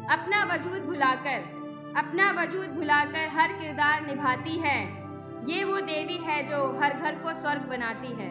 अपना वजूद भुलाकर हर किरदार निभाती है। ये वो देवी है जो हर घर को स्वर्ग बनाती है।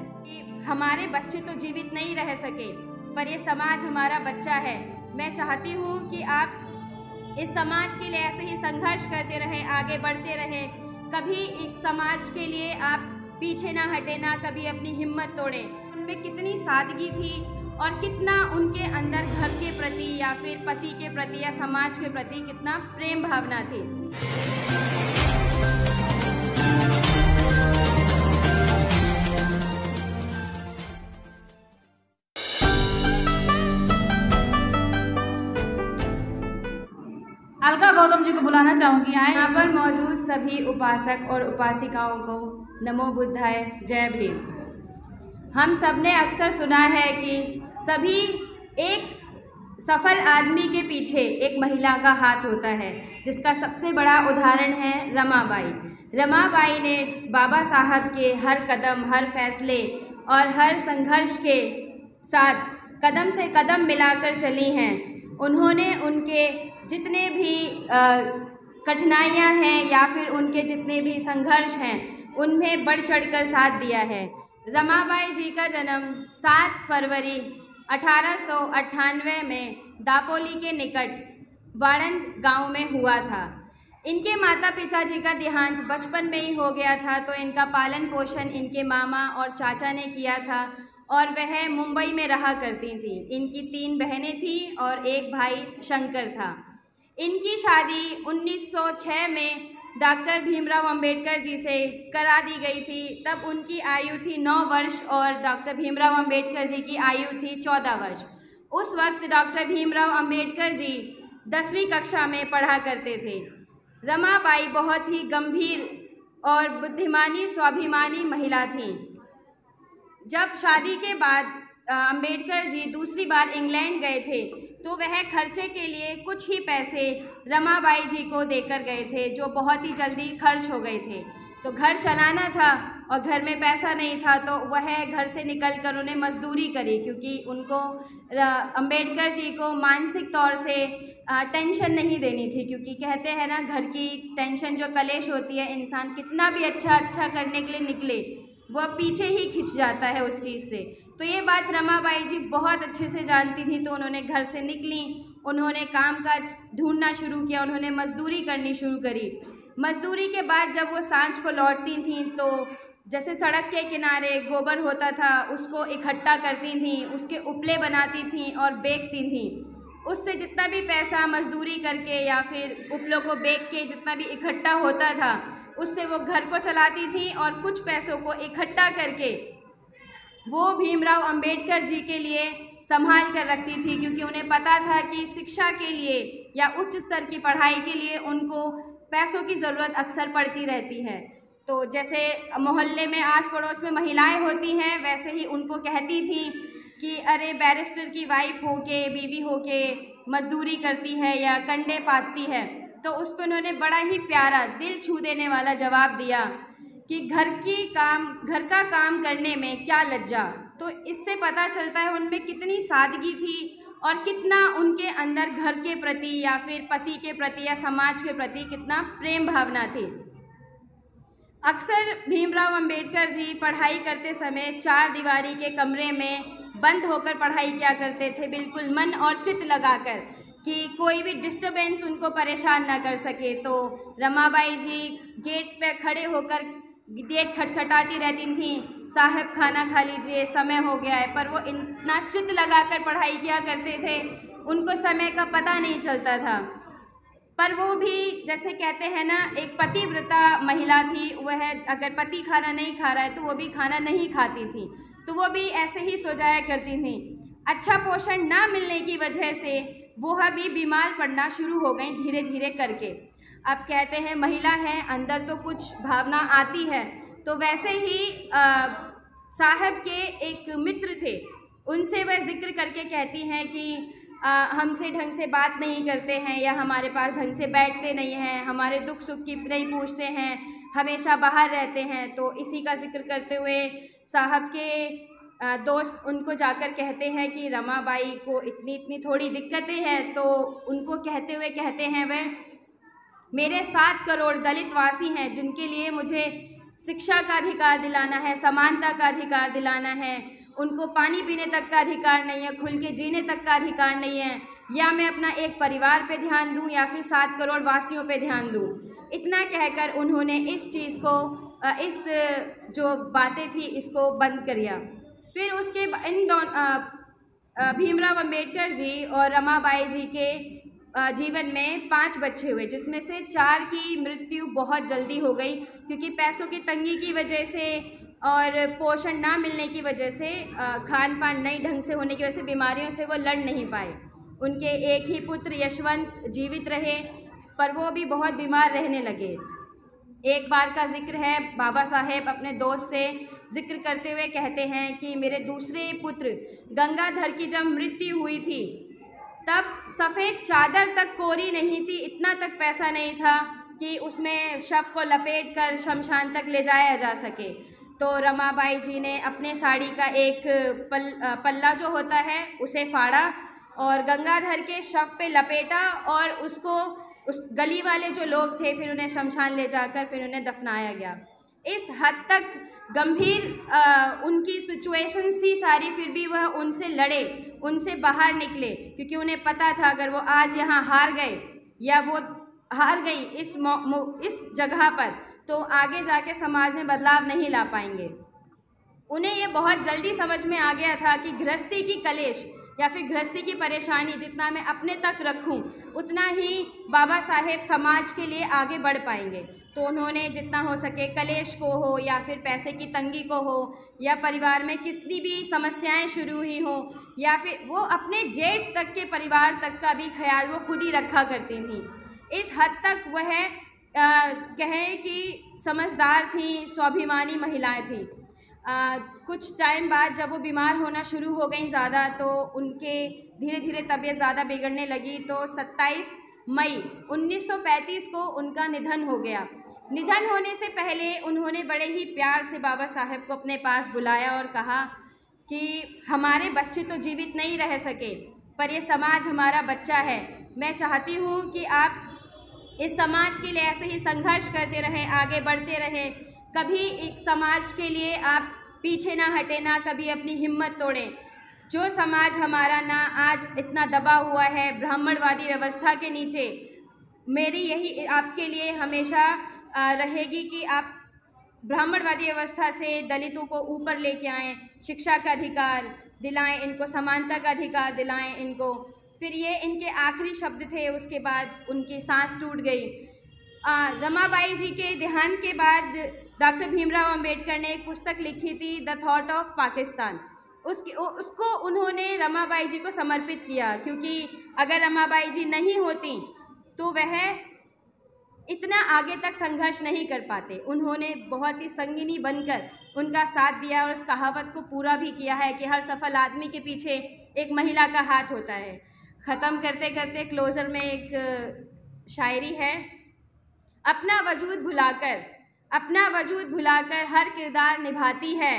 हमारे बच्चे तो जीवित नहीं रह सके, पर ये समाज हमारा बच्चा है। मैं चाहती हूँ कि आप इस समाज के लिए ऐसे ही संघर्ष करते रहें, आगे बढ़ते रहें। कभी एक समाज के लिए आप पीछे ना हटे, ना कभी अपनी हिम्मत तोड़ें। उनमें कितनी सादगी थी और कितना उनके अंदर घर के प्रति या फिर पति के प्रति या समाज के प्रति कितना प्रेम भावना थी। अलका गौतम जी को बुलाना चाहूँगी। आए यहाँ पर मौजूद सभी उपासक और उपासिकाओं को नमो बुद्धाय, जय भीम। हम सब ने अक्सर सुना है कि सभी एक सफल आदमी के पीछे एक महिला का हाथ होता है, जिसका सबसे बड़ा उदाहरण है रमाबाई। रमाबाई ने बाबा साहब के हर कदम, हर फैसले और हर संघर्ष के साथ कदम से कदम मिलाकर चली हैं। उन्होंने उनके जितने भी कठिनाइयाँ हैं या फिर उनके जितने भी संघर्ष हैं, उनमें बढ़ चढ़कर साथ दिया है। रमाबाई जी का जन्म 7 फरवरी 1898 में दापोली के निकट वाड़ंद गांव में हुआ था। इनके माता पिता जी का देहांत बचपन में ही हो गया था, तो इनका पालन पोषण इनके मामा और चाचा ने किया था और वह मुंबई में रहा करती थी। इनकी 3 बहनें थीं और एक भाई शंकर था। इनकी शादी 1906 में डॉक्टर भीमराव अंबेडकर जी से करा दी गई थी। तब उनकी आयु थी 9 वर्ष और डॉक्टर भीमराव अंबेडकर जी की आयु थी 14 वर्ष। उस वक्त डॉक्टर भीमराव अंबेडकर जी 10वीं कक्षा में पढ़ा करते थे। रमाबाई बहुत ही गंभीर और बुद्धिमानी, स्वाभिमानी महिला थीं। जब शादी के बाद अंबेडकर जी दूसरी बार इंग्लैंड गए थे, तो वह खर्चे के लिए कुछ ही पैसे रमाबाई जी को देकर गए थे, जो बहुत ही जल्दी खर्च हो गए थे। तो घर चलाना था और घर में पैसा नहीं था, तो वह घर से निकलकर उन्हें मजदूरी करी, क्योंकि उनको अंबेडकर जी को मानसिक तौर से टेंशन नहीं देनी थी। क्योंकि कहते हैं ना, घर की टेंशन जो कलेश होती है, इंसान कितना भी अच्छा करने के लिए निकले, वह पीछे ही खिंच जाता है उस चीज़ से। तो ये बात रमाबाई जी बहुत अच्छे से जानती थी। तो उन्होंने घर से निकली, उन्होंने कामकाज ढूंढना शुरू किया, उन्होंने मजदूरी करनी शुरू करी। मजदूरी के बाद जब वो सांझ को लौटती थीं, तो जैसे सड़क के किनारे गोबर होता था, उसको इकट्ठा करती थीं, उसके उपले बनाती थीं और बेचती थीं। उससे जितना भी पैसा मजदूरी करके या फिर उपलों को बेच के जितना भी इकट्ठा होता था, उससे वो घर को चलाती थी और कुछ पैसों को इकट्ठा करके वो भीमराव अंबेडकर जी के लिए संभाल कर रखती थी। क्योंकि उन्हें पता था कि शिक्षा के लिए या उच्च स्तर की पढ़ाई के लिए उनको पैसों की ज़रूरत अक्सर पड़ती रहती है। तो जैसे मोहल्ले में आस पड़ोस में महिलाएं होती हैं, वैसे ही उनको कहती थी कि अरे बैरिस्टर की वाइफ हो के, बीवी हो के मजदूरी करती है या कंडे पातती है। तो उस पर उन्होंने बड़ा ही प्यारा, दिल छू देने वाला जवाब दिया कि घर का काम करने में क्या लज्जा। तो इससे पता चलता है उनमें कितनी सादगी थी और कितना उनके अंदर घर के प्रति या फिर पति के प्रति या समाज के प्रति कितना प्रेम भावना थी। अक्सर भीमराव अंबेडकर जी पढ़ाई करते समय 4 दीवारी के कमरे में बंद होकर पढ़ाई किया करते थे, बिल्कुल मन और चित्त लगाकर, कि कोई भी डिस्टर्बेंस उनको परेशान ना कर सके। तो रमाबाई जी गेट पे खड़े होकर गेट खटखटाती रहती थीं, साहब खाना खा लीजिए, समय हो गया है। पर वो इतना चित्त लगाकर पढ़ाई किया करते थे, उनको समय का पता नहीं चलता था। पर वो भी जैसे कहते हैं ना, एक पतिव्रता महिला थी। वह अगर पति खाना नहीं खा रहा है तो वो भी खाना नहीं खाती थी, तो वो भी ऐसे ही सो जाया करती थी। अच्छा पोषण ना मिलने की वजह से वो भी बीमार पड़ना शुरू हो गई धीरे धीरे करके। अब कहते हैं महिला है, अंदर तो कुछ भावना आती है। तो वैसे ही साहब के एक मित्र थे, उनसे वह जिक्र करके कहती हैं कि हमसे ढंग से बात नहीं करते हैं या हमारे पास ढंग से बैठते नहीं हैं, हमारे दुख सुख की नहीं पूछते हैं, हमेशा बाहर रहते हैं। तो इसी का जिक्र करते हुए साहब के दोस्त उनको जाकर कहते हैं कि रमाबाई को इतनी इतनी थोड़ी दिक्कतें हैं, तो उनको कहते हुए कहते हैं वह, मेरे 7 करोड़ दलित वासी हैं जिनके लिए मुझे शिक्षा का अधिकार दिलाना है, समानता का अधिकार दिलाना है, उनको पानी पीने तक का अधिकार नहीं है, खुल के जीने तक का अधिकार नहीं है, या मैं अपना एक परिवार पे ध्यान दूं या फिर 7 करोड़ वासियों पे ध्यान दूं। इतना कहकर उन्होंने इस चीज़ को इस जो बातें थी इसको बंद कर दिया। फिर उसके इन दोनों भीमराव अंबेडकर जी और रमाबाई जी के जीवन में 5 बच्चे हुए, जिसमें से 4 की मृत्यु बहुत जल्दी हो गई क्योंकि पैसों की तंगी की वजह से और पोषण ना मिलने की वजह से, खान पान नई ढंग से होने की वजह से बीमारियों से वो लड़ नहीं पाए। उनके एक ही पुत्र यशवंत जीवित रहे, पर वो भी बहुत बीमार रहने लगे। एक बार का जिक्र है, बाबा साहेब अपने दोस्त से जिक्र करते हुए कहते हैं कि मेरे दूसरे पुत्र गंगाधर की जब मृत्यु हुई थी तब सफ़ेद चादर तक कोरी नहीं थी, इतना तक पैसा नहीं था कि उसमें शव को लपेट कर शमशान तक ले जाया जा सके। तो रमाबाई जी ने अपने साड़ी का एक पल्ला जो होता है उसे फाड़ा और गंगाधर के शव पे लपेटा और उसको उस गली वाले जो लोग थे फिर उन्हें शमशान ले जाकर फिर उन्हें दफनाया गया। इस हद तक गंभीर उनकी सिचुएशंस थी सारी, फिर भी वह उनसे लड़े, उनसे बाहर निकले, क्योंकि उन्हें पता था अगर वो आज यहाँ हार गए या वो हार गई इस जगह पर तो आगे जाके समाज में बदलाव नहीं ला पाएंगे। उन्हें ये बहुत जल्दी समझ में आ गया था कि गृहस्थी की कलेश या फिर गृहस्थी की परेशानी जितना मैं अपने तक रखूं उतना ही बाबा साहेब समाज के लिए आगे बढ़ पाएंगे। तो उन्होंने जितना हो सके कलेश को हो या फिर पैसे की तंगी को हो या परिवार में कितनी भी समस्याएं शुरू हुई हों या फिर वो अपने जेठ तक के परिवार तक का भी ख्याल वो खुद ही रखा करती थी। इस हद तक वह कहें कि समझदार थी, स्वाभिमानी महिलाएं थीं। कुछ टाइम बाद जब वो बीमार होना शुरू हो गई ज़्यादा तो उनके धीरे धीरे तबीयत ज़्यादा बिगड़ने लगी। तो 27 मई 1935 को उनका निधन हो गया। निधन होने से पहले उन्होंने बड़े ही प्यार से बाबा साहेब को अपने पास बुलाया और कहा कि हमारे बच्चे तो जीवित नहीं रह सके पर ये समाज हमारा बच्चा है। मैं चाहती हूँ कि आप इस समाज के लिए ऐसे ही संघर्ष करते रहें, आगे बढ़ते रहें, कभी एक समाज के लिए आप पीछे ना हटे, ना कभी अपनी हिम्मत तोड़ें। जो समाज हमारा ना आज इतना दबा हुआ है ब्राह्मणवादी व्यवस्था के नीचे, मेरी यही आपके लिए हमेशा रहेगी कि आप ब्राह्मणवादी व्यवस्था से दलितों को ऊपर लेके आएँ, शिक्षा का अधिकार दिलाएं, इनको समानता का अधिकार दिलाएं इनको। फिर ये इनके आखिरी शब्द थे, उसके बाद उनकी सांस टूट गई। रमाबाई जी के देहांत के बाद डॉक्टर भीमराव अंबेडकर ने एक पुस्तक लिखी थी, द थॉट ऑफ पाकिस्तान। उसको उन्होंने रमाबाई जी को समर्पित किया, क्योंकि अगर रमाबाई जी नहीं होती तो वह इतना आगे तक संघर्ष नहीं कर पाते। उन्होंने बहुत ही संगिनी बनकर उनका साथ दिया और उस कहावत को पूरा भी किया है कि हर सफल आदमी के पीछे एक महिला का हाथ होता है। ख़त्म करते करते क्लोज़र में एक शायरी है, अपना वजूद भुलाकर हर किरदार निभाती है,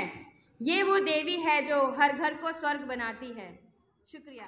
ये वो देवी है जो हर घर को स्वर्ग बनाती है। शुक्रिया।